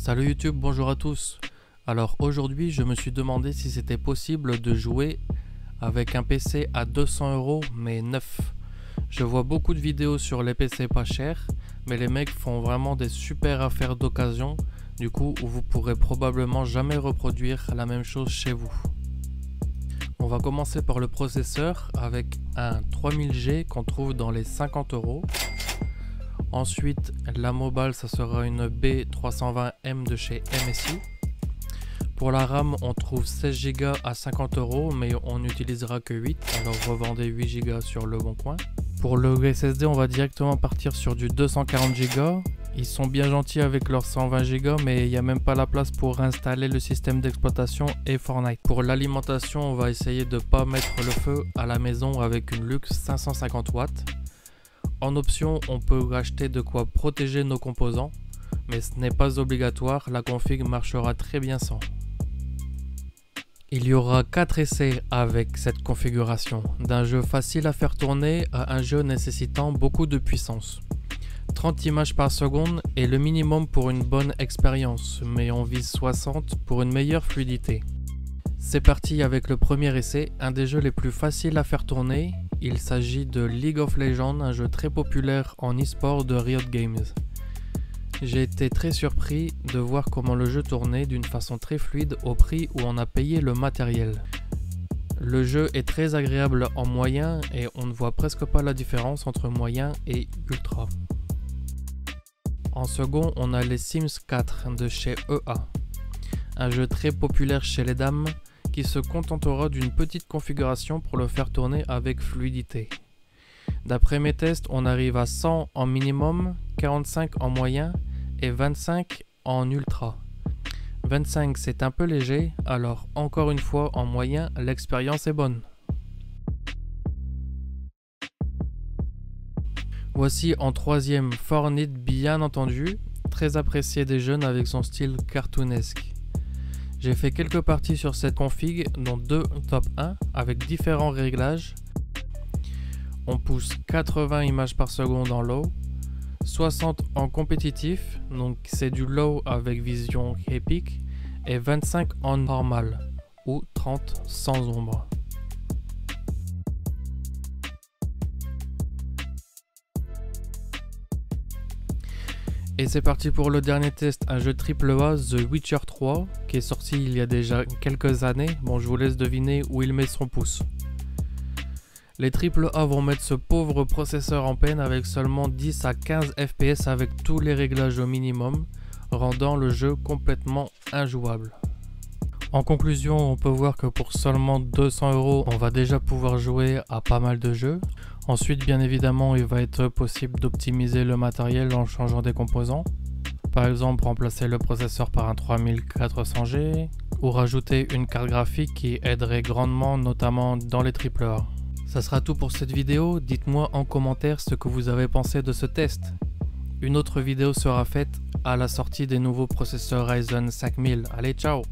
Salut YouTube, bonjour à tous. Alors aujourd'hui je me suis demandé si c'était possible de jouer avec un PC à 200 € mais neuf. Je vois beaucoup de vidéos sur les PC pas chers, mais les mecs font vraiment des super affaires d'occasion, du coup vous pourrez probablement jamais reproduire la même chose chez vous. On va commencer par le processeur avec un 3000G qu'on trouve dans les 50 €. Ensuite, la mobile, ça sera une B320M de chez MSI. Pour la RAM, on trouve 16 Go à 50 € mais on n'utilisera que 8, alors revendez 8 Go sur le bon coin. Pour le SSD, on va directement partir sur du 240 Go. Ils sont bien gentils avec leurs 120 Go, mais il n'y a même pas la place pour installer le système d'exploitation et Fortnite. Pour l'alimentation, on va essayer de ne pas mettre le feu à la maison avec une Lux 550 watts. En option, on peut acheter de quoi protéger nos composants, mais ce n'est pas obligatoire, la config marchera très bien sans. Il y aura 4 essais avec cette configuration, d'un jeu facile à faire tourner à un jeu nécessitant beaucoup de puissance. 30 images par seconde est le minimum pour une bonne expérience, mais on vise 60 pour une meilleure fluidité. C'est parti avec le premier essai, un des jeux les plus faciles à faire tourner. Il s'agit de League of Legends, un jeu très populaire en e-sport de Riot Games. J'ai été très surpris de voir comment le jeu tournait d'une façon très fluide au prix où on a payé le matériel. Le jeu est très agréable en moyen et on ne voit presque pas la différence entre moyen et ultra. En second, on a les Sims 4 de chez EA. Un jeu très populaire chez les dames qui se contentera d'une petite configuration pour le faire tourner avec fluidité. D'après mes tests, on arrive à 100 en minimum, 45 en moyen et 25 en ultra. 25 c'est un peu léger, alors encore une fois en moyen, l'expérience est bonne. Voici en troisième Fortnite, bien entendu, très apprécié des jeunes avec son style cartoonesque. J'ai fait quelques parties sur cette config, dont 2 top 1 avec différents réglages. On pousse 80 images par seconde en low, 60 en compétitif, donc c'est du low avec vision épique, et 25 en normal, ou 30 sans ombre. Et c'est parti pour le dernier test, un jeu AAA, The Witcher 3, qui est sorti il y a déjà quelques années. Bon, je vous laisse deviner où il met son pouce. Les AAA vont mettre ce pauvre processeur en peine avec seulement 10 à 15 FPS avec tous les réglages au minimum, rendant le jeu complètement injouable. En conclusion, on peut voir que pour seulement 200 €, on va déjà pouvoir jouer à pas mal de jeux. Ensuite, bien évidemment, il va être possible d'optimiser le matériel en changeant des composants. Par exemple, remplacer le processeur par un 3400G ou rajouter une carte graphique qui aiderait grandement, notamment dans les AAA. Ça sera tout pour cette vidéo. Dites-moi en commentaire ce que vous avez pensé de ce test. Une autre vidéo sera faite à la sortie des nouveaux processeurs Ryzen 5000. Allez, ciao!